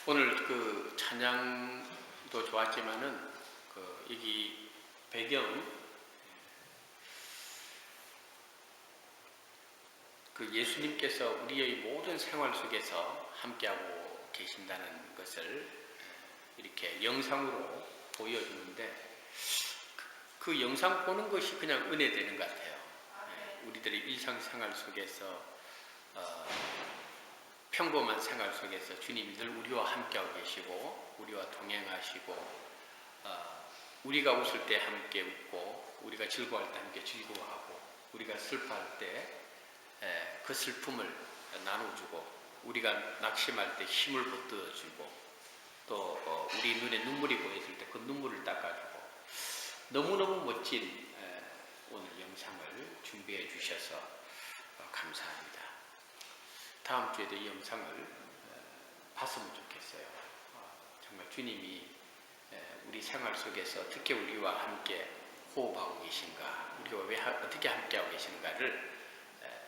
오늘 그 찬양도 좋았지만은 여기 배경 예수님께서 우리의 모든 생활 속에서 함께하고 계신다는 것을 이렇게 영상으로 보여주는데 그 영상 보는 것이 그냥 은혜되는 것 같아요. 우리들의 일상생활 속에서 평범한 생활 속에서 주님이 늘 우리와 함께하고 계시고 우리와 동행하시고 우리가 웃을 때 함께 웃고 우리가 즐거워할 때 함께 즐거워하고 우리가 슬퍼할 때 그 슬픔을 나눠주고 우리가 낙심할 때 힘을 붙들어주고 또 우리 눈에 눈물이 보였을 때 그 눈물을 닦아주고 너무너무 멋진 오늘 영상을 준비해 주셔서 감사합니다. 다음 주에도 이 영상을 봤으면 좋겠어요. 정말 주님이 우리 생활 속에서 어떻게 우리와 함께 호흡하고 계신가, 우리가 어떻게 함께하고 계신가를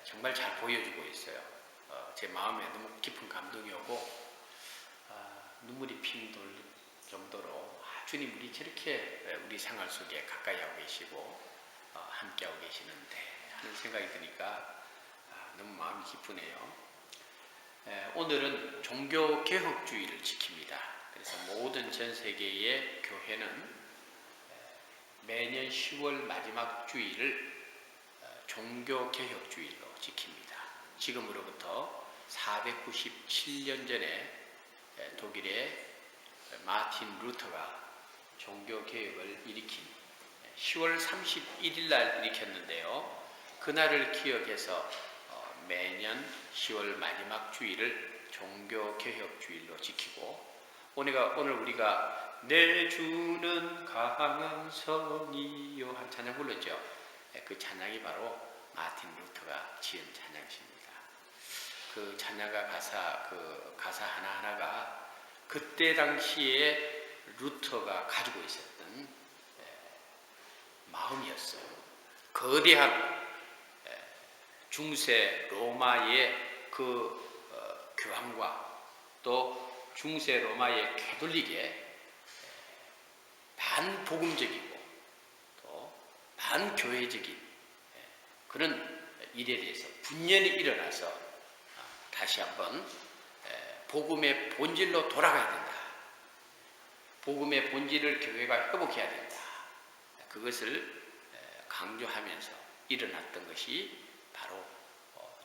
정말 잘 보여주고 있어요. 제 마음에 너무 깊은 감동이 오고 눈물이 핑 돌 정도로 주님 우리 저렇게 우리 생활 속에 가까이 하고 계시고 함께하고 계시는데 하는 생각이 드니까 너무 마음이 기쁘네요. 오늘은 종교개혁주의를 지킵니다. 그래서 모든 전 세계의 교회는 매년 10월 마지막 주일을 종교개혁주의로 지킵니다. 지금으로부터 497년 전에 독일의 마틴 루터가 종교개혁을 일으킨 10월 31일 날 일으켰는데요. 그날을 기억해서 매년 10월 마지막 주일을 종교개혁주일로 지키고 오늘 우리가 내 주는 강한 성이요 한 찬양 불렀죠. 그 찬양이 바로 마틴 루터가 지은 찬양입니다. 그 찬양가 가사 하나하나가 그때 당시에 루터가 가지고 있었던 마음이었어요. 거대한 중세 로마의 그 교황과 또 중세 로마의 캐톨릭의 반복음적이고 또 반교회적인 그런 일에 대해서 분열이 일어나서 다시 한번 복음의 본질로 돌아가야 된다. 복음의 본질을 교회가 회복해야 된다. 그것을 강조하면서 일어났던 것이 바로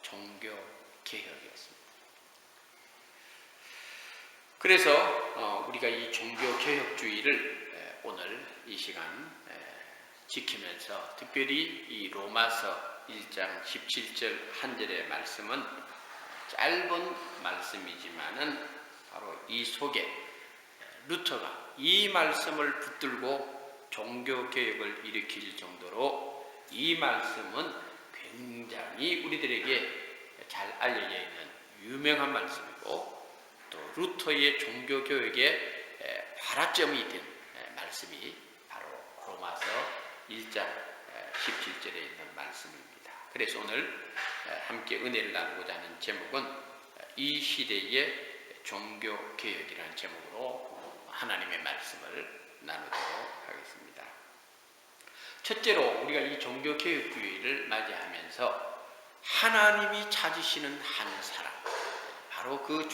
종교개혁이었습니다. 그래서 우리가 이 종교개혁주의를 오늘 이 시간 지키면서 특별히 이 로마서 1장 17절 한 절의 말씀은 짧은 말씀이지만은 바로 이 속에 루터가 이 말씀을 붙들고 종교개혁을 일으킬 정도로 이 말씀은 굉장히 우리들에게 잘 알려져 있는 유명한 말씀이고 또 루터의 종교개혁의 발화점이 된 말씀이 바로 로마서 1장 17절에 있는 말씀입니다. 그래서 오늘 함께 은혜를 나누고자 하는 제목은 이 시대의 종교개혁이라는 제목으로 하나님의 말씀을 나누도록 하겠습니다. 첫째로 우리가 이 종교개혁주의를 맞이하면서 하나님이 찾으시는 한 사람, 바로 그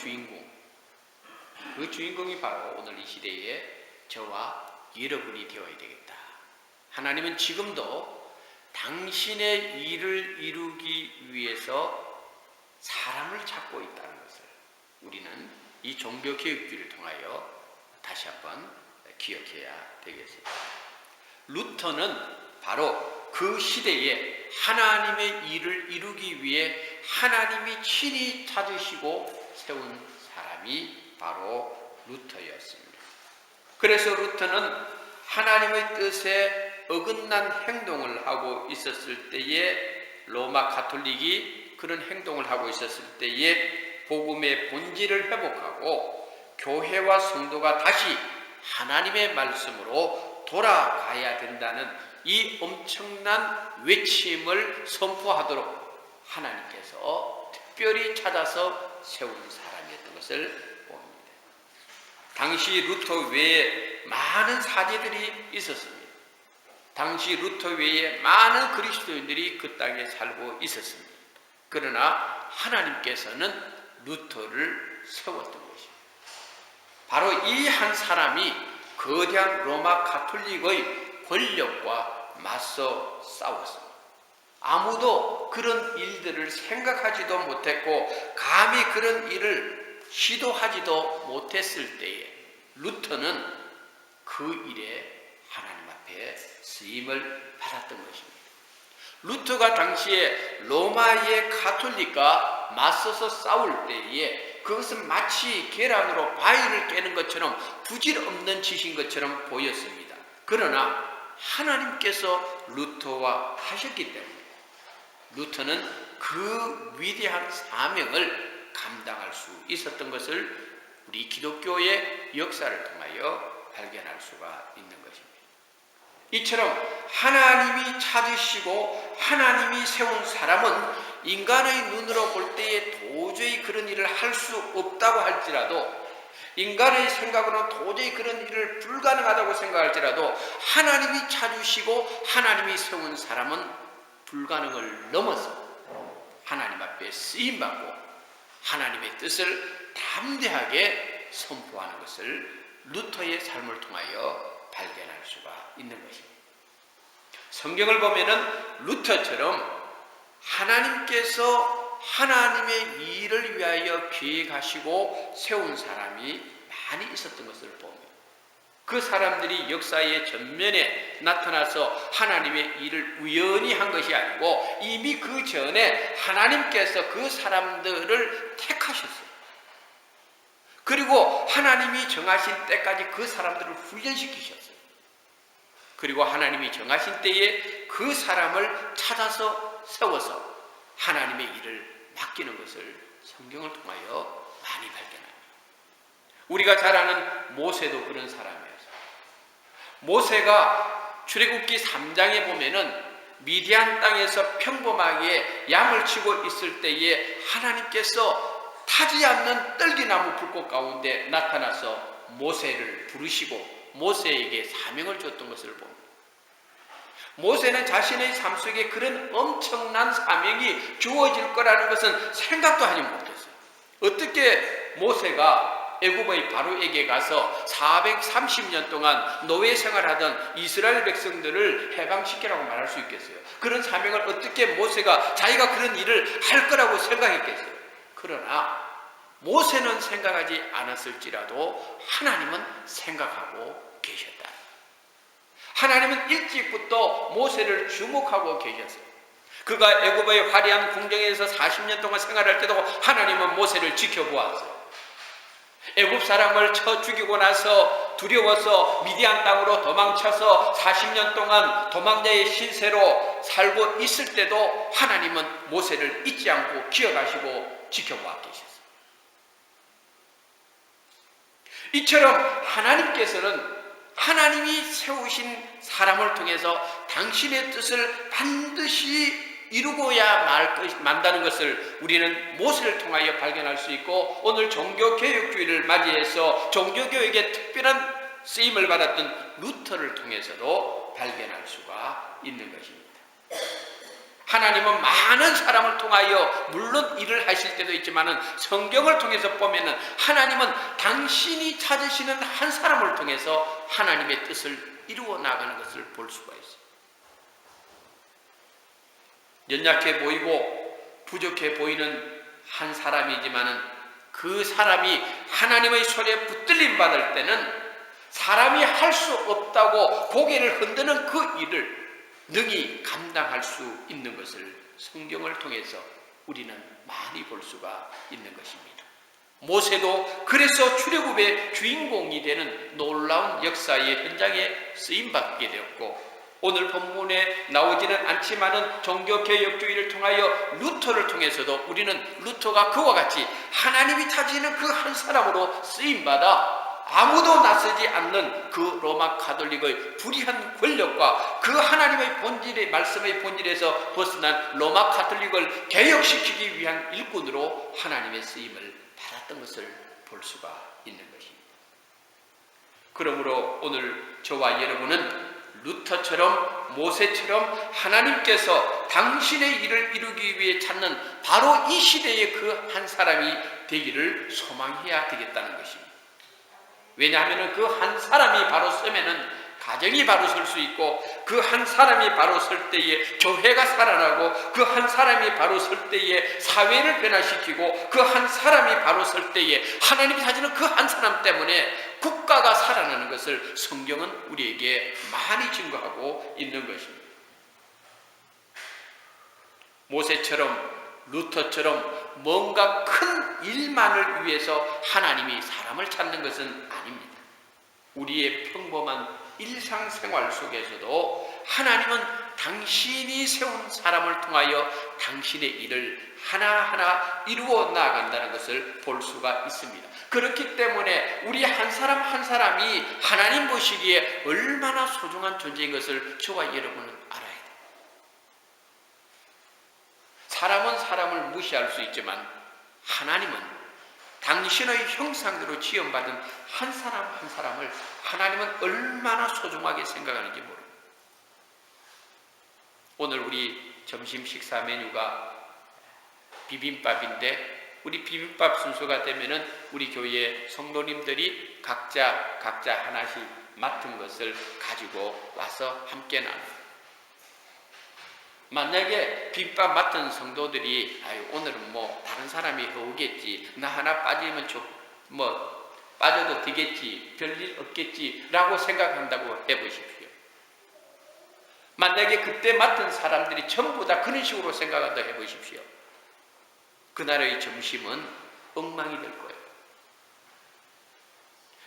주인공이 바로 오늘 이 시대에 저와 여러분이 되어야 되겠다. 하나님은 지금도 당신의 일을 이루기 위해서 사람을 찾고 있다는 것을 우리는 이 종교개혁주의를 통하여 다시 한번 기억해야 되겠습니다. 루터는 바로 그 시대에 하나님의 일을 이루기 위해 하나님이 친히 찾으시고 세운 사람이 바로 루터였습니다. 그래서 루터는 하나님의 뜻에 어긋난 행동을 하고 있었을 때에 로마 가톨릭이 그런 행동을 하고 있었을 때에 복음의 본질을 회복하고 교회와 성도가 다시 하나님의 말씀으로 돌아가야 된다는 이 엄청난 외침을 선포하도록 하나님께서 특별히 찾아서 세운 사람이었던 것을 봅니다. 당시 루터 외에 많은 사제들이 있었습니다. 당시 루터 외에 많은 그리스도인들이 그 땅에 살고 있었습니다. 그러나 하나님께서는 루터를 세웠던 것입니다. 바로 이 한 사람이 거대한 로마 가톨릭의 권력과 맞서 싸웠습니다. 아무도 그런 일들을 생각하지도 못했고 감히 그런 일을 시도하지도 못했을 때에 루터는 그 일에 하나님 앞에 쓰임을 받았던 것입니다. 루터가 당시에 로마의 가톨릭과 맞서서 싸울 때에 그것은 마치 계란으로 바위를 깨는 것처럼 부질없는 짓인 것처럼 보였습니다. 그러나 하나님께서 루터와 하셨기 때문에 루터는 그 위대한 사명을 감당할 수 있었던 것을 우리 기독교의 역사를 통하여 발견할 수가 있는 것입니다. 이처럼 하나님이 찾으시고 하나님이 세운 사람은 인간의 눈으로 볼 때에 도저히 그런 일을 할 수 없다고 할지라도, 인간의 생각으로는 도저히 그런 일을 불가능하다고 생각할지라도 하나님이 찾으시고 하나님이 세운 사람은 불가능을 넘어서 하나님 앞에 쓰임받고 하나님의 뜻을 담대하게 선포하는 것을 루터의 삶을 통하여 발견할 수가 있는 것입니다. 성경을 보면은 루터처럼 하나님께서 하나님의 일을 위하여 계획하시고 세운 사람이 많이 있었던 것을 봅니다. 그 사람들이 역사의 전면에 나타나서 하나님의 일을 우연히 한 것이 아니고 이미 그 전에 하나님께서 그 사람들을 택하셨어요. 그리고 하나님이 정하신 때까지 그 사람들을 훈련시키셨어요. 그리고 하나님이 정하신 때에 그 사람을 찾아서 세워서 하나님의 일을 맡기는 것을 성경을 통하여 많이 발견합니다. 우리가 잘 아는 모세도 그런 사람이었어요. 모세가 출애굽기 3장에 보면은 미디안 땅에서 평범하게 양을 치고 있을 때에 하나님께서 타지 않는 떨기나무 불꽃 가운데 나타나서 모세를 부르시고 모세에게 사명을 줬던 것을 봅니다. 모세는 자신의 삶 속에 그런 엄청난 사명이 주어질 거라는 것은 생각도 하지 못했어요. 어떻게 모세가 애굽의 바로에게 가서 430년 동안 노예 생활하던 이스라엘 백성들을 해방시키라고 말할 수 있겠어요? 그런 사명을 어떻게 모세가 자기가 그런 일을 할 거라고 생각했겠어요? 그러나 모세는 생각하지 않았을지라도 하나님은 생각하고 계셨다. 하나님은 일찍부터 모세를 주목하고 계셨어요. 그가 애굽의 화려한 궁정에서 40년 동안 생활할 때도 하나님은 모세를 지켜보았어요. 애굽 사람을 쳐 죽이고 나서 두려워서 미디안 땅으로 도망쳐서 40년 동안 도망자의 신세로 살고 있을 때도 하나님은 모세를 잊지 않고 기억하시고 지켜보아 계셨어요. 이처럼 하나님께서는 하나님이 세우신 사람을 통해서 당신의 뜻을 반드시 이루고야 만다는 것을 우리는 모세를 통하여 발견할 수 있고, 오늘 종교개혁주의를 맞이해서 종교개혁에 특별한 쓰임을 받았던 루터를 통해서도 발견할 수가 있는 것입니다. 하나님은 많은 사람을 통하여 물론 일을 하실 때도 있지만 성경을 통해서 보면은 하나님은 당신이 찾으시는 한 사람을 통해서 하나님의 뜻을 이루어 나가는 것을 볼 수가 있어요. 연약해 보이고 부족해 보이는 한 사람이지만은 그 사람이 하나님의 손에 붙들림 받을 때는 사람이 할 수 없다고 고개를 흔드는 그 일을 능히 감당할 수 있는 것을 성경을 통해서 우리는 많이 볼 수가 있는 것입니다. 모세도 그래서 출애굽의 주인공이 되는 놀라운 역사의 현장에 쓰임받게 되었고, 오늘 본문에 나오지는 않지만은 종교개혁주의를 통하여 루터를 통해서도 우리는 루터가 그와 같이 하나님이 찾으시는 그 한 사람으로 쓰임받아 아무도 나서지 않는 그 로마 가톨릭의 불의한 권력과 그 하나님의 본질의 말씀의 본질에서 벗어난 로마 가톨릭을 개혁시키기 위한 일꾼으로 하나님의 쓰임을 받았던 것을 볼 수가 있는 것입니다. 그러므로 오늘 저와 여러분은 루터처럼 모세처럼 하나님께서 당신의 일을 이루기 위해 찾는 바로 이 시대의 그 한 사람이 되기를 소망해야 되겠다는 것입니다. 왜냐하면 그 한 사람이 바로 서면은 가정이 바로 설 수 있고, 그 한 사람이 바로 설 때에 교회가 살아나고, 그 한 사람이 바로 설 때에 사회를 변화시키고, 그 한 사람이 바로 설 때에 하나님이 찾는 그 한 사람 때문에 국가가 살아나는 것을 성경은 우리에게 많이 증거하고 있는 것입니다. 모세처럼 루터처럼 뭔가 큰 일만을 위해서 하나님이 사람을 찾는 것은 아닙니다. 우리의 평범한 일상생활 속에서도 하나님은 당신이 세운 사람을 통하여 당신의 일을 하나하나 이루어 나아간다는 것을 볼 수가 있습니다. 그렇기 때문에 우리 한 사람 한 사람이 하나님 보시기에 얼마나 소중한 존재인 것을 저와 여러분은 알아야 돼요. 사람은 사람을 무시할 수 있지만 하나님은 당신의 형상대로 지음받은 한 사람 한 사람을 하나님은 얼마나 소중하게 생각하는지 모릅니다. 오늘 우리 점심 식사 메뉴가 비빔밥인데, 우리 비빔밥 순서가 되면은 우리 교회 성도님들이 각자 하나씩 맡은 것을 가지고 와서 함께 나눕니다. 만약에 비빔밥 맡은 성도들이 오늘은 뭐 다른 사람이 오겠지, 나 하나 빠지면 빠져도 되겠지, 별일 없겠지 라고 생각한다고 해보십시오. 만약에 그때 맡은 사람들이 전부 다 그런 식으로 생각한다고 해보십시오. 그날의 점심은 엉망이 될 거예요.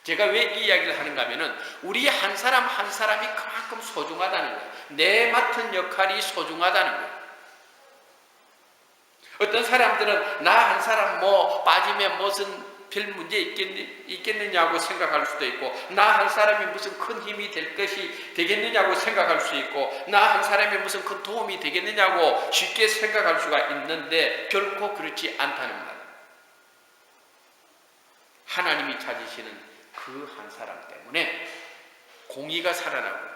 제가 왜 이 이야기를 하는가 하면은 우리 한 사람 한 사람이 그만큼 소중하다는 거예요. 내 맡은 역할이 소중하다는 거예요. 어떤 사람들은 나 한 사람 빠지면 무슨 별 문제 있겠느냐고 생각할 수도 있고, 나 한 사람이 무슨 큰 힘이 될 것이 되겠느냐고 생각할 수 있고, 나 한 사람이 무슨 큰 도움이 되겠느냐고 쉽게 생각할 수가 있는데 결코 그렇지 않다는 말. 하나님이 찾으시는 그 한 사람 때문에 공의가 살아나고,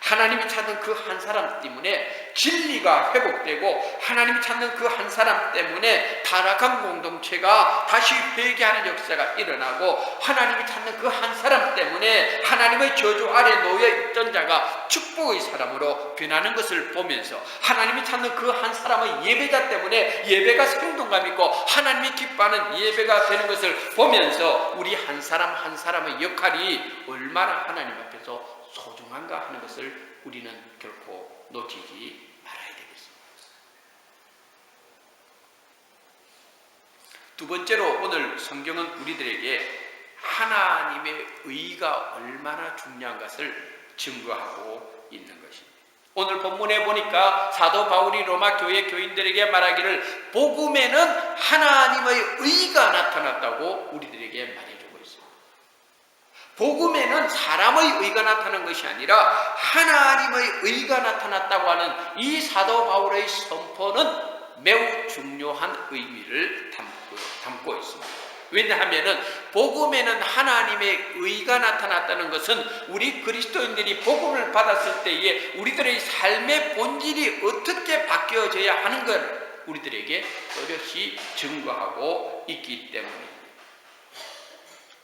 하나님이 찾는 그 한 사람 때문에 진리가 회복되고, 하나님이 찾는 그 한 사람 때문에 타락한 공동체가 다시 회개하는 역사가 일어나고, 하나님이 찾는 그 한 사람 때문에 하나님의 저주 아래 놓여 있던 자가 축복의 사람으로 변하는 것을 보면서, 하나님이 찾는 그 한 사람의 예배자 때문에 예배가 생동감 있고 하나님이 기뻐하는 예배가 되는 것을 보면서 우리 한 사람 한 사람의 역할이 얼마나 하나님 앞에서 소중한가 하는 것을 우리는 결코 놓치지 말아야 되겠습니다. 두 번째로 오늘 성경은 우리들에게 하나님의 의가 얼마나 중요한 것을 증거하고 있는 것입니다. 오늘 본문에 보니까 사도 바울이 로마 교회 교인들에게 말하기를 복음에는 하나님의 의가 나타났다고 우리들에게 말해주고 있습니다. 복음에는 사람의 의가 나타난 것이 아니라 하나님의 의가 나타났다고 하는 이 사도 바울의 선포는 매우 중요한 의미를 담고 있습니다. 왜냐하면 복음에는 하나님의 의가 나타났다는 것은 우리 그리스도인들이 복음을 받았을 때에 우리들의 삶의 본질이 어떻게 바뀌어져야 하는 걸 우리들에게 또렷이 증거하고 있기 때문입니다.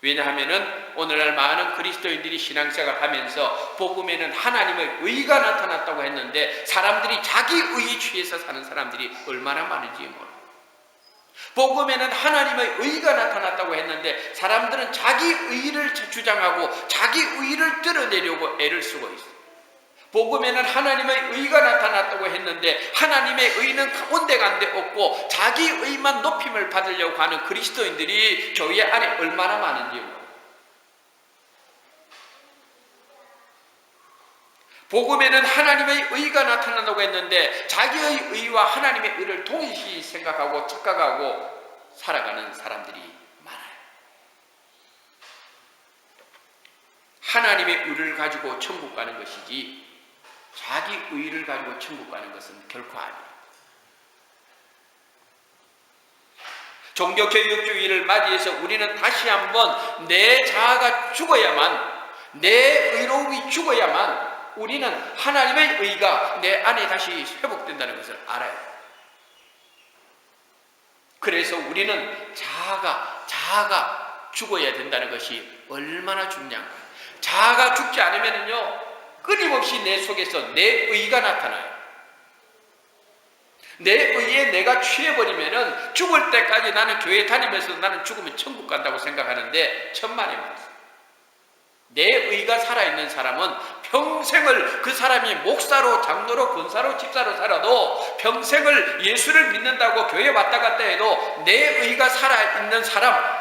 왜냐하면 오늘날 많은 그리스도인들이 신앙생활을 하면서 복음에는 하나님의 의가 나타났다고 했는데 사람들이 자기 의에 취해서 사는 사람들이 얼마나 많은지 몰라요. 복음에는 하나님의 의가 나타났다고 했는데 사람들은 자기 의를 주장하고 자기 의를 드러내려고 애를 쓰고 있어요. 복음에는 하나님의 의가 나타났다고 했는데 하나님의 의는 온데간데 없고 자기 의만 높임을 받으려고 하는 그리스도인들이 교회 안에 얼마나 많은지 몰라요. 복음에는 하나님의 의가 나타난다고 했는데 자기의 의와 하나님의 의를 동일시 생각하고 착각하고 살아가는 사람들이 많아요. 하나님의 의를 가지고 천국 가는 것이지 자기 의를 가지고 천국 가는 것은 결코 아니에요. 종교개혁주의를 맞이해서 우리는 다시 한번 내 자아가 죽어야만 내 의로움이 죽어야만 우리는 하나님의 의가 내 안에 다시 회복된다는 것을 알아요. 그래서 우리는 자아가 죽어야 된다는 것이 얼마나 중요한가. 자아가 죽지 않으면요, 끊임없이 내 속에서 내 의가 나타나요. 내 의에 내가 취해버리면은 죽을 때까지 나는 교회 다니면서 나는 죽으면 천국 간다고 생각하는데 천만의 말씀. 내 의가 살아있는 사람은 평생을 그 사람이 목사로, 장로로, 권사로, 집사로 살아도 평생을 예수를 믿는다고 교회 왔다 갔다 해도 내 의가 살아있는 사람,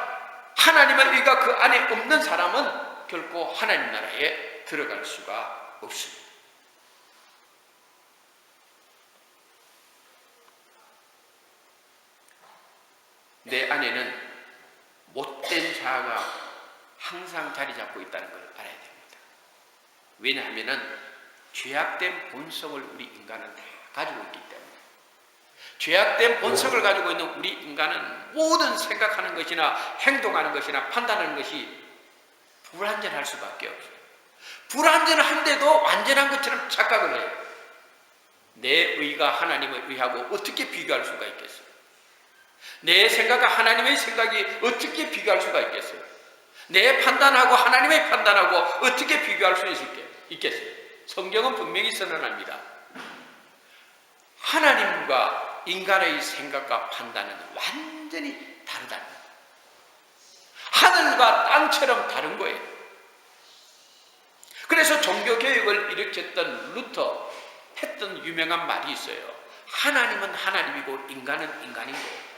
하나님의 의가 그 안에 없는 사람은 결코 하나님 나라에 들어갈 수가 없습니다. 내 안에는 못된 자아가 항상 자리 잡고 있다는 걸 알아야 됩니다. 왜냐하면 죄악된 본성을 우리 인간은 다 가지고 있기 때문에, 죄악된 본성을 가지고 있는 우리 인간은 모든 생각하는 것이나 행동하는 것이나 판단하는 것이 불완전할 수밖에 없어요. 불완전한데도 완전한 것처럼 착각을 해요. 내 의가 하나님의 의하고 어떻게 비교할 수가 있겠어요? 내 생각과 하나님의 생각이 어떻게 비교할 수가 있겠어요? 내 판단하고 하나님의 판단하고 어떻게 비교할 수 있겠어요? 성경은 분명히 선언합니다. 하나님과 인간의 생각과 판단은 완전히 다르다. 하늘과 땅처럼 다른 거예요. 그래서 종교개혁을 일으켰던 루터 했던 유명한 말이 있어요. 하나님은 하나님이고 인간은 인간인 거예요.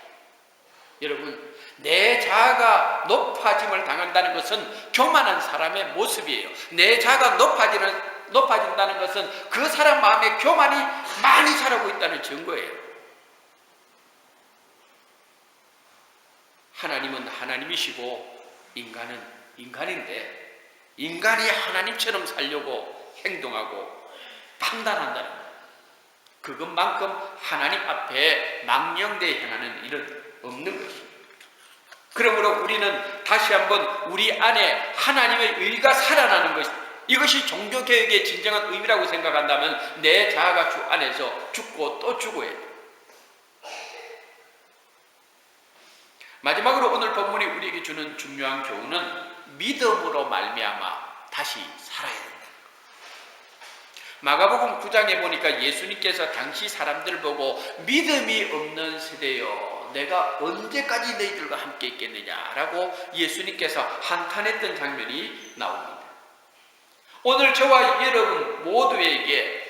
여러분, 내 자아가 높아짐을 당한다는 것은 교만한 사람의 모습이에요. 내 자아가 높아진다는 것은 그 사람 마음에 교만이 많이 자라고 있다는 증거예요. 하나님은 하나님이시고 인간은 인간인데, 인간이 하나님처럼 살려고 행동하고 판단한다는 것, 그것만큼 하나님 앞에 망령되이 행하는 일은 없는 것입니다. 그러므로 우리는 다시 한번 우리 안에 하나님의 의가 살아나는 것, 이것이 종교개혁의 진정한 의미라고 생각한다면 내 자아가 주 안에서 죽고 또 죽어야 돼요. 마지막으로 오늘 본문이 우리에게 주는 중요한 교훈은 믿음으로 말미암아 다시 살아야 된다. 마가복음 9장에 보니까 예수님께서 당시 사람들 보고 믿음이 없는 세대여, 내가 언제까지 너희들과 함께 있겠느냐라고 예수님께서 한탄했던 장면이 나옵니다. 오늘 저와 여러분 모두에게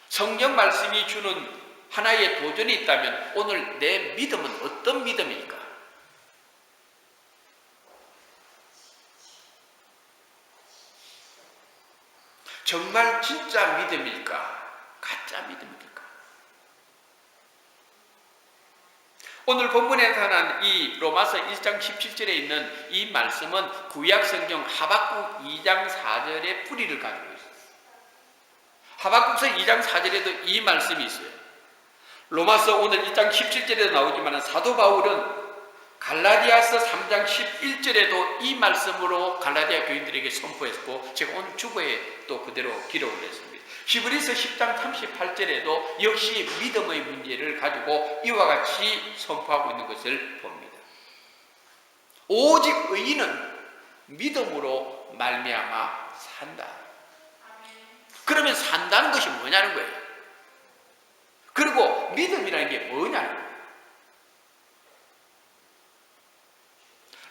성경 말씀이 주는 하나의 도전이 있다면 오늘 내 믿음은 어떤 믿음일까? 정말 진짜 믿음일까? 가짜 믿음일까? 오늘 본문에 나타난 이 로마서 1장 17절에 있는 이 말씀은 구약 성경 하박국 2장 4절의 뿌리를 가지고 있어요. 하박국서 2장 4절에도 이 말씀이 있어요. 로마서 오늘 1장 17절에도 나오지만 사도 바울은 갈라디아서 3장 11절에도 이 말씀으로 갈라디아 교인들에게 선포했고, 제가 오늘 주보에 또 그대로 기록을 했습니다. 히브리서 10장 38절에도 역시 믿음의 문제를 가지고 이와 같이 선포하고 있는 것을 봅니다. 오직 의인은 믿음으로 말미암아 산다. 그러면 산다는 것이 뭐냐는 거예요. 그리고 믿음이라는 게 뭐냐는 거예요.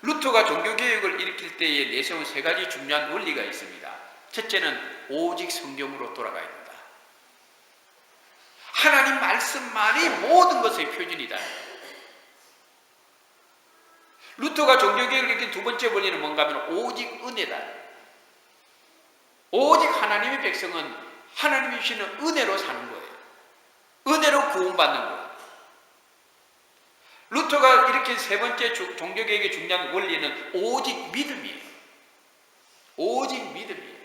루터가 종교개혁을 일으킬 때에 내세운 세 가지 중요한 원리가 있습니다. 첫째는 오직 성경으로 돌아가야 된다. 하나님 말씀만이 모든 것의 표준이다. 루터가 종교개혁을 일으킨 두 번째 원리는 뭔가 하면 오직 은혜다. 오직 하나님의 백성은 하나님이 주시는 은혜로 사는 거예요. 은혜로 구원받는 거예요. 루터가 일으킨 세 번째 종교개혁의 중요한 원리는 오직 믿음이에요. 오직 믿음이에요.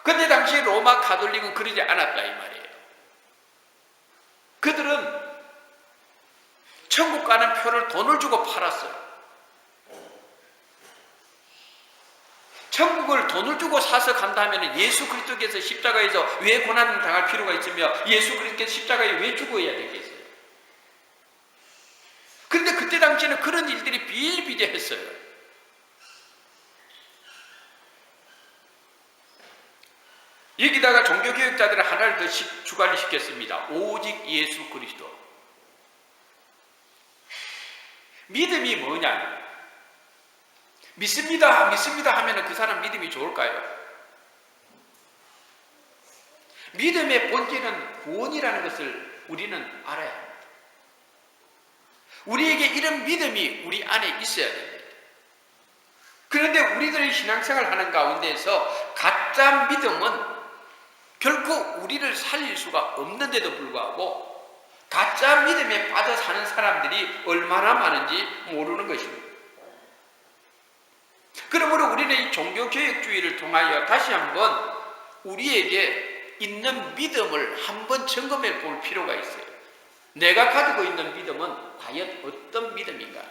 근데 당시 로마 가톨릭은 그러지 않았다 이 말이에요. 그들은 천국 가는 표를 돈을 주고 팔았어요. 천국을 돈을 주고 사서 간다면 예수 그리스도께서 십자가에서 왜 고난을 당할 필요가 있으며 예수 그리스도께서 십자가에 왜 죽어야 되겠어요? 그런데 그때 당시에는 그런 일들이 비일비재했어요. 여기다가 종교개혁자들은 하나를 더 추가를 시켰습니다. 오직 예수 그리스도. 믿음이 뭐냐? 믿습니다 하면 그 사람 믿음이 좋을까요? 믿음의 본질은 구원이라는 것을 우리는 알아야 합니다. 우리에게 이런 믿음이 우리 안에 있어야 됩니다. 그런데 우리들의 신앙생활을 하는 가운데서 가짜 믿음은 결코 우리를 살릴 수가 없는데도 불구하고 가짜 믿음에 빠져 사는 사람들이 얼마나 많은지 모르는 것입니다. 그러므로 우리는 이 종교개혁주의를 통하여 다시 한번 우리에게 있는 믿음을 한번 점검해 볼 필요가 있어요. 내가 가지고 있는 믿음은 과연 어떤 믿음인가?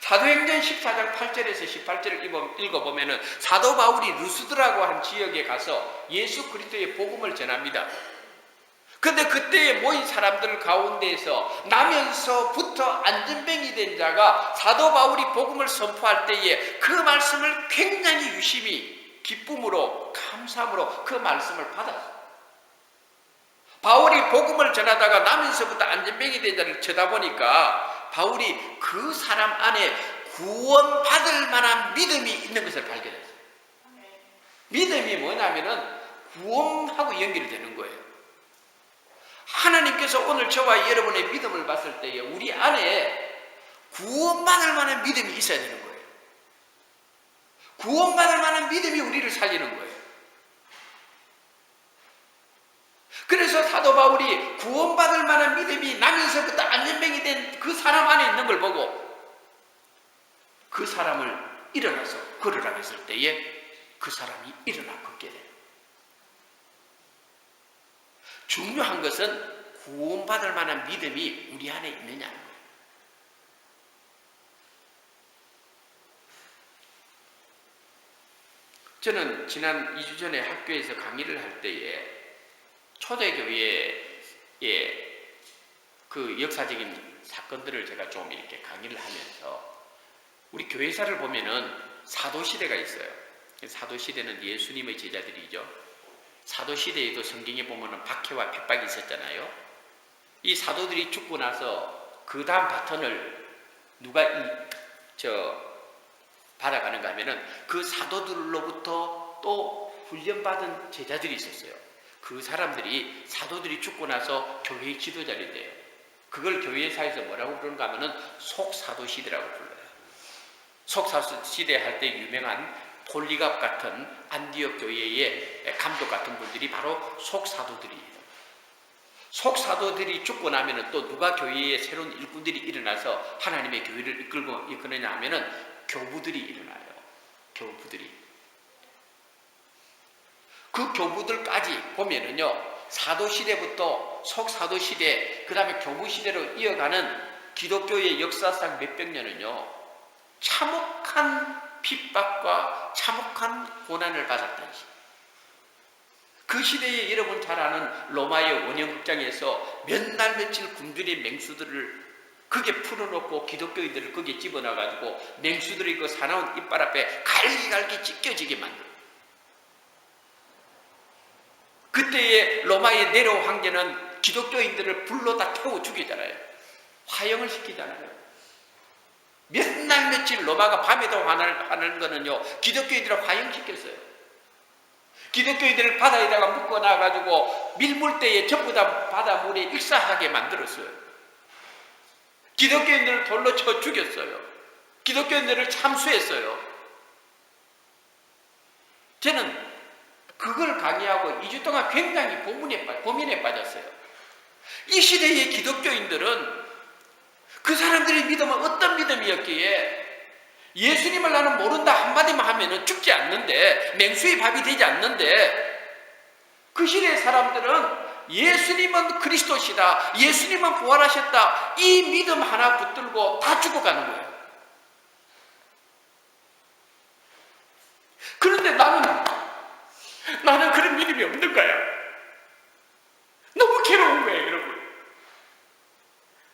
사도행전 14장 8절에서 18절을 읽어보면 사도 바울이 루스드라고 하는 지역에 가서 예수 그리스도의 복음을 전합니다. 그런데 그때에 모인 사람들 가운데에서 나면서부터 안전뱅이 된 자가 사도 바울이 복음을 선포할 때에 그 말씀을 굉장히 유심히 기쁨으로 감사함으로 그 말씀을 받았어요. 바울이 복음을 전하다가 나면서부터 안전뱅이 된 자를 쳐다보니까 바울이 그 사람 안에 구원받을 만한 믿음이 있는 것을 발견했어요. 믿음이 뭐냐면은 구원하고 연결이 되는 거예요. 하나님께서 오늘 저와 여러분의 믿음을 봤을 때에 우리 안에 구원받을 만한 믿음이 있어야 되는 거예요. 구원받을 만한 믿음이 우리를 살리는 거예요. 그래서 사도 바울이 구원받을 만한 믿음이 나면서부터 안전뱅이 된 그 사람 안에 있는 걸 보고 그 사람을 일어나서 걸으라 했을 때에 그 사람이 일어나 걷게 돼요. 중요한 것은 구원받을 만한 믿음이 우리 안에 있느냐는 거예요. 저는 지난 2주 전에 학교에서 강의를 할 때에 초대교회의 그 역사적인 사건들을 제가 좀 이렇게 강의를 하면서 우리 교회사를 보면은 사도시대가 있어요. 사도시대는 예수님의 제자들이죠. 사도시대에도 성경에 보면은 박해와 핍박이 있었잖아요. 이 사도들이 죽고 나서 그 다음 바톤을 누가 받아가는가 하면은 그 사도들로부터 또 훈련받은 제자들이 있었어요. 그 사람들이 사도들이 죽고 나서 교회의 지도자들이 돼요. 그걸 교회사에서 뭐라고 부르는가 하면은 속사도시대라고 불러요. 속사도시대 할 때 유명한 폴리갑 같은 안디옥 교회의 감독 같은 분들이 바로 속사도들이에요. 속사도들이 죽고 나면은 또 누가 교회에 새로운 일꾼들이 일어나서 하나님의 교회를 이끌느냐 하면은 교부들이 일어나요. 교부들이. 그 교부들까지 보면은요, 사도시대부터 속사도시대, 그 다음에 교부시대로 이어가는 기독교의 역사상 몇백 년은요, 참혹한 핍박과 참혹한 고난을 받았던 시. 그 시대에 여러분 잘 아는 로마의 원형극장에서 몇 날 며칠 굶주린 맹수들을 거기에 풀어놓고 기독교인들을 거기에 집어넣어가지고 맹수들이 그 사나운 이빨 앞에 갈기갈기 찢겨지게 만들어요. 그때의 로마의 네로 황제는 기독교인들을 불로 다 태워 죽이잖아요. 화형을 시키잖아요. 몇 날 며칠 로마가 밤에도 화나는 거는요, 기독교인들을 화형시켰어요. 기독교인들을 바다에다가 묶어놔가지고 밀물대에 전부 다 바다물에 익사하게 만들었어요. 기독교인들을 돌로 쳐 죽였어요. 기독교인들을 참수했어요. 저는 그걸 강의하고 2주 동안 굉장히 고민에 빠졌어요. 이 시대의 기독교인들은 그 사람들의 믿음은 어떤 믿음이었기에 예수님을 나는 모른다 한마디만 하면 죽지 않는데, 맹수의 밥이 되지 않는데, 그 시대의 사람들은 예수님은 그리스도시다, 예수님은 부활하셨다, 이 믿음 하나 붙들고 다 죽어가는 거예요. 그런데 나는 그런 믿음이 없는 거야. 너무 괴로운 거예요, 여러분.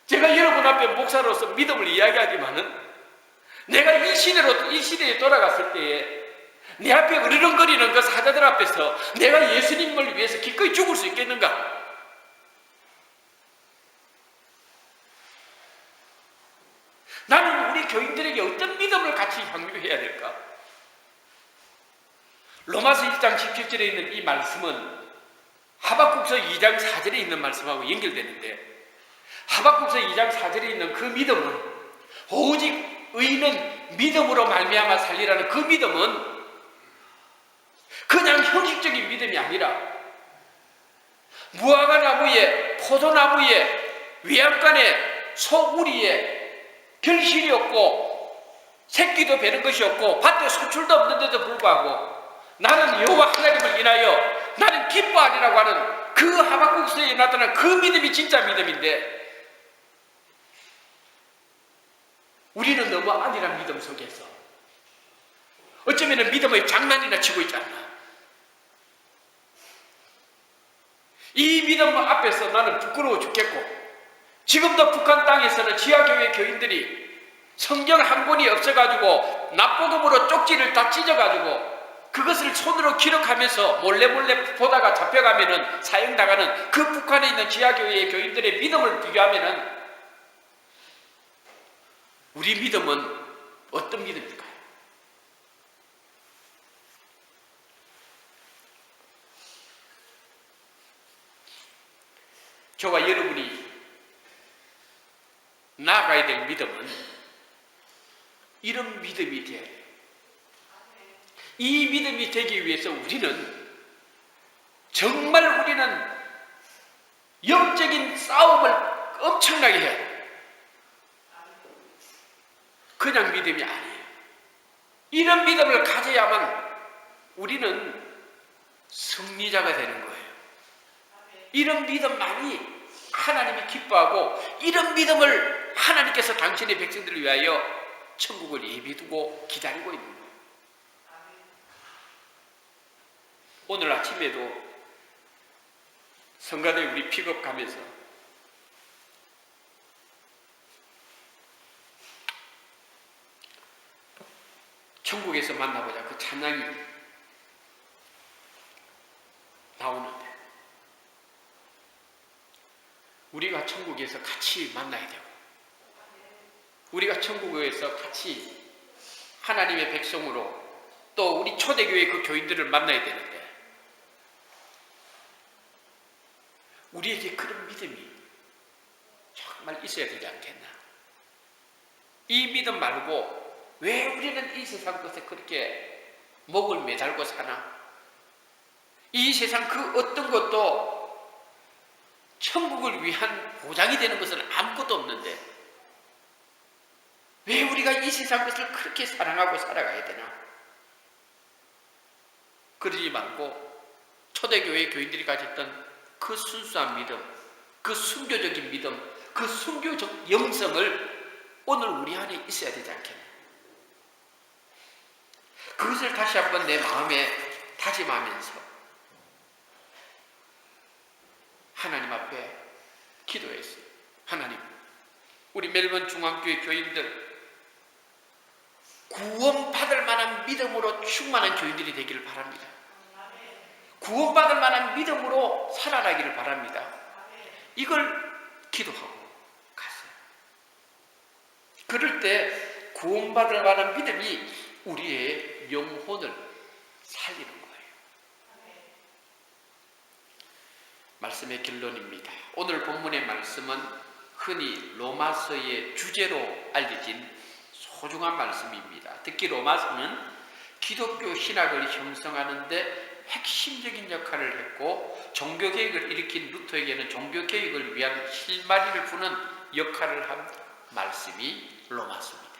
제가 여러분 앞에 목사로서 믿음을 이야기하지만은 내가 이 시대에 돌아갔을 때에 내 앞에 으르렁거리는 그 사자들 앞에서 내가 예수님을 위해서 기꺼이 죽을 수 있겠는가? 나는 우리 교인들에게 어떤 믿음을 같이 향유해야 될까? 로마서 1장 17절에 있는 이 말씀은 하박국서 2장 4절에 있는 말씀하고 연결되는데, 하박국서 2장 4절에 있는 그 믿음은 오직 의인은 믿음으로 말미암아 살리라는 그 믿음은 그냥 형식적인 믿음이 아니라 무화과 나무에, 포도나무 에, 외양간에, 소우리에 결실이 없고 새끼도 베는 것이 없고 밭에 수출도 없는데도 불구하고 나는 여호와 하나님을 인하여 나는 기뻐하리라고 하는 그 하박국서에 나타난 그 믿음이 진짜 믿음인데, 우리는 너무 안일한 믿음 속에서 어쩌면 믿음의 장난이나 치고 있지 않나. 이 믿음 앞에서 나는 부끄러워 죽겠고, 지금도 북한 땅에서는 지하교회 교인들이 성경 한 권이 없어가지고 납보금으로 쪽지를 다 찢어가지고 그것을 손으로 기록하면서 몰래 보다가 잡혀가면은 사형당하는 그 북한에 있는 지하교회의 교인들의 믿음을 비교하면은 우리 믿음은 어떤 믿음일까요? 저와 여러분이 나아가야 될 믿음은 이런 믿음이 돼야 돼요. 이 믿음이 되기 위해서 우리는 영적인 싸움을 엄청나게 해야 돼요. 그냥 믿음이 아니에요. 이런 믿음을 가져야만 우리는 승리자가 되는 거예요. 이런 믿음만이 하나님이 기뻐하고, 이런 믿음을 하나님께서 당신의 백성들을 위하여 천국을 예비두고 기다리고 있는 거예요. 오늘 아침에도 성가대 우리 픽업 가면서 천국에서 만나보자 그 찬양이 나오는데, 우리가 천국에서 같이 만나야 되고, 우리가 천국에서 같이 하나님의 백성으로 또 우리 초대교회 그 교인들을 만나야 되는데, 우리에게 그런 믿음이 정말 있어야 되지 않겠나? 이 믿음 말고 왜 우리는 이 세상 것에 그렇게 목을 매달고 사나? 이 세상 그 어떤 것도 천국을 위한 보장이 되는 것은 아무것도 없는데 왜 우리가 이 세상 것을 그렇게 사랑하고 살아가야 되나? 그러지 말고 초대교회 교인들이 가졌던 그 순수한 믿음, 그 순교적인 믿음, 그 순교적 영성을 오늘 우리 안에 있어야 되지 않겠나? 그것을 다시 한번 내 마음에 다짐하면서 하나님 앞에 기도했어요. 하나님, 우리 멜번 중앙교회 교인들 구원받을 만한 믿음으로 충만한 교인들이 되기를 바랍니다. 구원받을 만한 믿음으로 살아나기를 바랍니다. 이걸 기도하고 갔어요. 그럴 때 구원받을 만한 믿음이 우리의 영혼을 살리는 거예요. 말씀의 결론입니다. 오늘 본문의 말씀은 흔히 로마서의 주제로 알려진 소중한 말씀입니다. 특히 로마서는 기독교 신학을 형성하는 데 핵심적인 역할을 했고, 종교개혁을 일으킨 루터에게는 종교개혁을 위한 실마리를 푸는 역할을 한 말씀이 로마서입니다.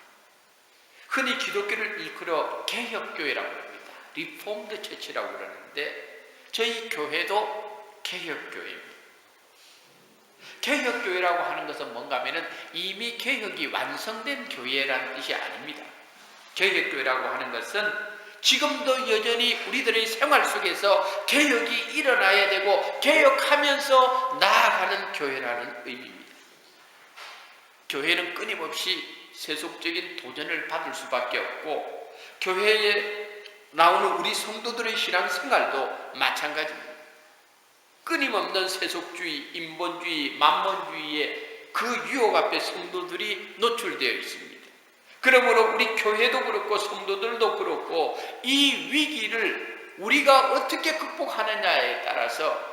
흔히 기독교를 일컬어 개혁교회라고 합니다. 리폼드 처치라고 그러는데 저희 교회도 개혁교회입니다. 개혁교회라고 하는 것은 뭔가 하면은 이미 개혁이 완성된 교회라는 뜻이 아닙니다. 개혁교회라고 하는 것은 지금도 여전히 우리들의 생활 속에서 개혁이 일어나야 되고 개혁하면서 나아가는 교회라는 의미입니다. 교회는 끊임없이 세속적인 도전을 받을 수밖에 없고 교회에 나오는 우리 성도들의 신앙생활도 마찬가지입니다. 끊임없는 세속주의, 인본주의, 만몬주의의 그 유혹 앞에 성도들이 노출되어 있습니다. 그러므로 우리 교회도 그렇고 성도들도 그렇고 이 위기를 우리가 어떻게 극복하느냐에 따라서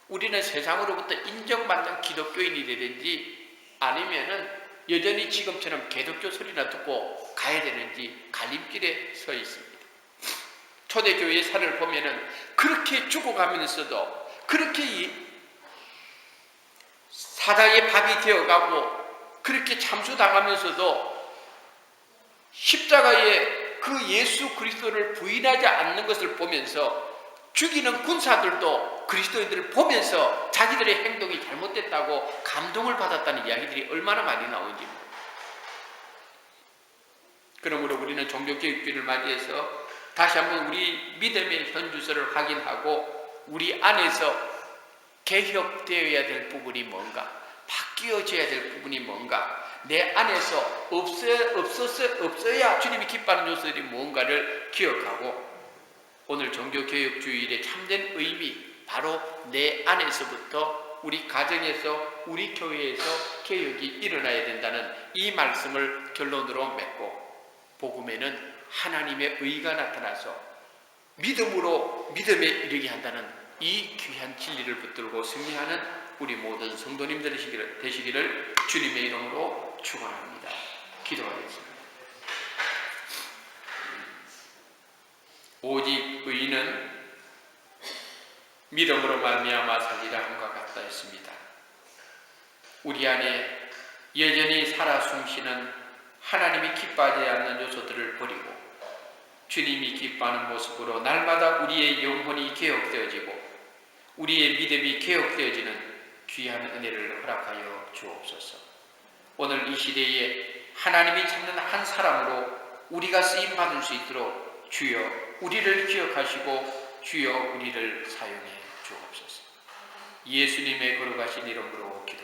우리는 세상으로부터 인정받는 기독교인이 되든지 아니면은 여전히 지금처럼 기독교 소리나 듣고 가야 되는지 갈림길에 서 있습니다. 초대교회의 산을 보면은 그렇게 죽어가면서도 그렇게 사자의 밥이 되어가고 그렇게 참수당하면서도 십자가에 그 예수 그리스도를 부인하지 않는 것을 보면서 죽이는 군사들도 그리스도인들을 보면서 자기들의 행동이 잘못됐다고 감동을 받았다는 이야기들이 얼마나 많이 나오는지. 그러므로 우리는 종교개혁주의를 맞이해서 다시 한번 우리 믿음의 현주소를 확인하고 우리 안에서 개혁되어야 될 부분이 뭔가, 바뀌어져야 될 부분이 뭔가, 내 안에서 없어야 주님이 기뻐하는 요소들이 뭔가를 기억하고 오늘 종교개혁주의의 참된 의미, 바로 내 안에서부터 우리 가정에서 우리 교회에서 개혁이 일어나야 된다는 이 말씀을 결론으로 맺고 복음에는 하나님의 의가 나타나서 믿음으로 믿음에 이르게 한다는 이 귀한 진리를 붙들고 승리하는 우리 모든 성도님들 되시기를 주님의 이름으로 축원합니다. 기도하겠습니다. 오직 의인은 믿음으로 말미암아 살리라 함과 같다 했습니다. 우리 안에 여전히 살아 숨쉬는 하나님이 기뻐하지 않는 요소들을 버리고 주님이 기뻐하는 모습으로 날마다 우리의 영혼이 개혁되어지고 우리의 믿음이 개혁되어지는 귀한 은혜를 허락하여 주옵소서. 오늘 이 시대에 하나님이 찾는 한 사람으로 우리가 쓰임받을 수 있도록 주여 우리를 기억하시고 주여 우리를 사용해 주옵소서. 예수님의 거룩하신 이름으로 기도합니다.